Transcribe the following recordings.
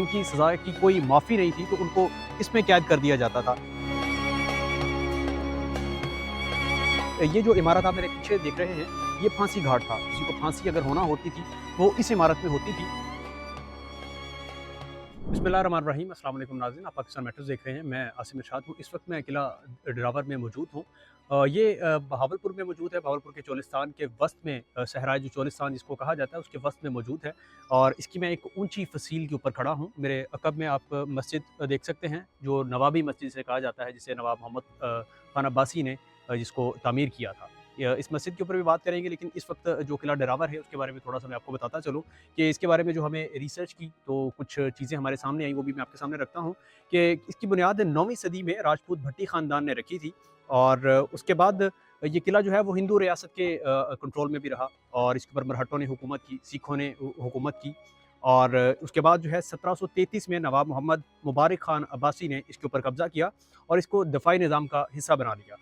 जिनकी सज़ा की कोई माफ़ी नहीं थी, तो उनको इसमें कैद कर दिया जाता था। ये जो इमारत आप मेरे पीछे देख रहे हैं, ये फांसी घाट था। किसी को फांसी अगर होना होती थी, वो इस इमारत में होती थी। बिस्मिल्लाहिर्रहमानिर्रहीम, अस्सलाम वालेकुम नाज़रीन, आप पाकिस्तान मैटर्स देख रहे हैं। मैं आसिम इरशाद हूँ। इस वक्त मैं किला डिरावर में मौजूद हूँ। ये बहावलपुर में मौजूद है। बहावलपुर के चोलिस्तान के वस्त में, सहराए जो चोलिस्तान जिसको कहा जाता है, उसके वस्त में मौजूद है। और इसकी मैं एक ऊंची फसील के ऊपर खड़ा हूँ। मेरे अकब में आप मस्जिद देख सकते हैं, जो नवाबी मस्जिद से कहा जाता है, जिसे नवाब मोहम्मद खान अब्बासी ने जिसको तामीर किया था। इस मस्जिद के ऊपर भी बात करेंगे, लेकिन इस वक्त जो किला डिरावर है उसके बारे में थोड़ा सा मैं आपको बताता चलूँ कि इसके बारे में जो हमें रिसर्च की, तो कुछ चीज़ें हमारे सामने आई, वो भी मैं आपके सामने रखता हूँ कि इसकी बुनियाद 9वीं सदी में राजपूत भट्टी ख़ानदान ने रखी थी। और उसके बाद ये किला जो है वो हिंदू रियासत के कंट्रोल में भी रहा, और इसके ऊपर मरहटों ने हुकूमत की, सिखों ने हुकूमत की। और उसके बाद जो है 1733 में नवाब मोहम्मद मुबारक खान अब्बासी ने इसके ऊपर कब्ज़ा किया और इसको दफ़ाई निज़ाम का हिस्सा बना लिया।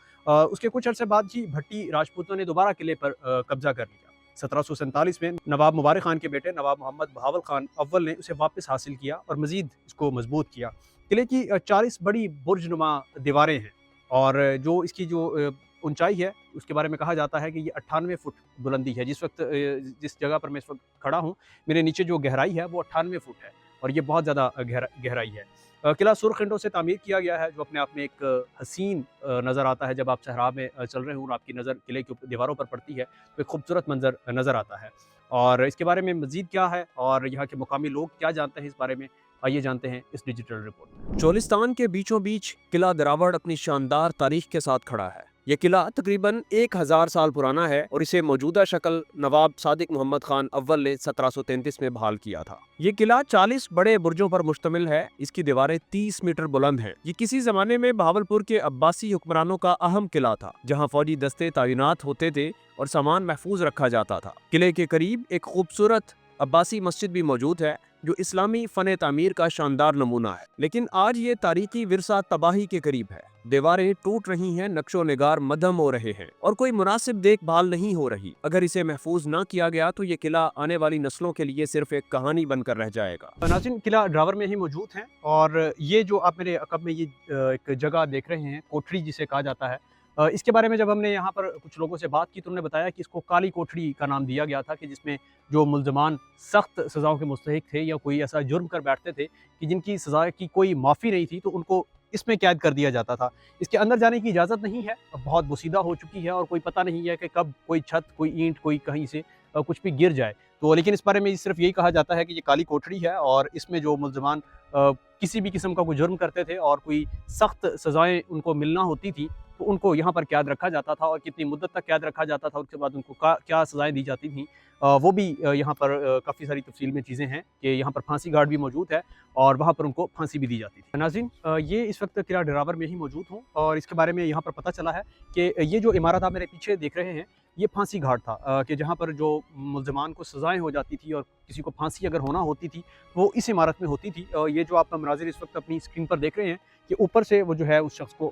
उसके कुछ अर्से बाद ही भट्टी राजपूतों ने दोबारा किले पर कब्ज़ा कर लिया। 1747 में नवाब मुबारक खान के बेटे नवाब मोहम्मद बहावल खान अव्वल ने उसे वापस हासिल किया और मज़ीद इसको मजबूत किया। किले की 40 बड़ी बुर्जनुमा दीवारें हैं, और जो इसकी जो ऊंचाई है उसके बारे में कहा जाता है कि ये 98 फुट बुलंदी है। जिस जगह पर मैं इस वक्त खड़ा हूँ, मेरे नीचे जो गहराई है वो 98 फुट है, और ये बहुत ज़्यादा गहराई है। किला सुर्ख ईंटों से तामीर किया गया है, जो अपने आप में एक हसीन नज़र आता है। जब आप सहरा में चल रहे हो और आपकी नज़र किले की दीवारों पर पड़ती है, तो एक खूबसूरत मंजर नज़र आता है। और इसके बारे में मज़ीद क्या है और यहाँ के मुकामी लोग क्या जानते हैं इस बारे में, आइए जानते हैं इस डिजिटल रिपोर्ट में। चोलिस्तान के बीचों बीच किला दिरावड़ अपनी शानदार तारीख के साथ खड़ा है। यह किला तकरीबन 1000 साल पुराना है और इसे मौजूदा शक्ल नवाब सादिक मोहम्मद खान अव्वल ने 1733 में बहाल किया था। ये किला 40 बड़े बुर्जों पर मुश्तमिल है। इसकी दीवारें 30 मीटर बुलंद हैं। ये किसी जमाने में बहावलपुर के अब्बासी हुक्मरानों का अहम किला था, जहाँ फौजी दस्ते तैनात होते थे और सामान महफूज रखा जाता था। किले के करीब एक खूबसूरत अब्बासी मस्जिद भी मौजूद है, जो इस्लामी फन तामीर का शानदार नमूना है। लेकिन आज ये तारीखी विरसा तबाही के करीब है। दीवारें टूट रही हैं, नक्शो निगार मध्यम हो रहे हैं और कोई मुनासिब देखभाल नहीं हो रही। अगर इसे महफूज ना किया गया तो ये किला आने वाली नस्लों के लिए सिर्फ एक कहानी बनकर रह जाएगा। नाज़रीन, किला डिरावर में ही मौजूद हैं, और ये जो आप मेरे अकब में ये एक जगह देख रहे हैं, कोठरी जिसे कहा जाता है, इसके बारे में जब हमने यहाँ पर कुछ लोगों से बात की, तो उन्होंने बताया कि इसको काली कोठरी का नाम दिया गया था, कि जिसमें जो मुल्ज़मान सख्त सज़ाओं के मुस्तहिक थे या कोई ऐसा जुर्म कर बैठते थे कि जिनकी सज़ा की कोई माफ़ी नहीं थी, तो उनको इसमें कैद कर दिया जाता था। इसके अंदर जाने की इजाज़त नहीं है, बहुत बोसीदा हो चुकी है, और कोई पता नहीं है कि कब कोई छत, कोई ईंट, कोई कहीं से कुछ भी गिर जाए। तो लेकिन इस बारे में सिर्फ यही कहा जाता है कि ये काली कोठरी है, और इसमें जो मुल्ज़मान किसी भी किस्म का कोई जुर्म करते थे और कोई सख्त सज़ाएँ उनको मिलना होती थी, तो उनको यहाँ पर कैद रखा जाता था, और कितनी मुद्दत तक कैद रखा जाता था, उसके बाद उनको क्या सज़ाएँ दी जाती थीं, वो भी यहाँ पर काफ़ी सारी तफ़सील में चीज़ें हैं कि यहाँ पर फांसी घाट भी मौजूद है, और वहाँ पर उनको फांसी भी दी जाती थी। नाज़रीन, ये इस वक्त किला डिरावर में ही मौजूद हूँ, और इसके बारे में यहाँ पर पता चला है कि ये जो इमारत आप मेरे पीछे देख रहे हैं, ये फांसी घाट था, कि जहाँ पर जो मुल्ज़मान को सज़ाएँ हो जाती थी और किसी को फांसी अगर होना होती थी, वो इस इमारत में होती थी। ये जो आप मनाज़िर इस वक्त अपनी स्क्रीन पर देख रहे हैं, कि ऊपर से वो जो है उस शख्स को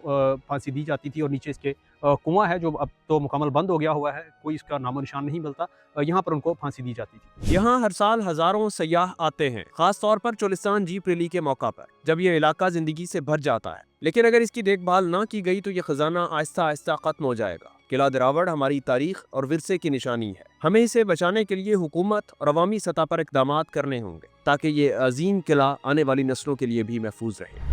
फांसी दी जाती थी, और नीचे इसके कुआँ है, जो अब तो मुकम्मल बंद हो गया हुआ है, कोई इसका नामो निशान नहीं मिलता। यहाँ पर उनको फांसी दी जाती थी। यहाँ हर साल हजारों सयाह आते हैं, खास तौर पर चोलिस्तान जीप रैली के मौका पर, जब ये इलाका जिंदगी से भर जाता है। लेकिन अगर इसकी देखभाल ना की गई तो ये खजाना आहिस्ता आहिस्ता खत्म हो जाएगा। किला दिरावड़ हमारी तारीख और विरसे की निशानी है। हमें इसे बचाने के लिए हुकूमत और अवामी सतह पर इकदाम करने होंगे, ताकि ये अजीम किला आने वाली नस्लों के लिए भी महफूज रहे।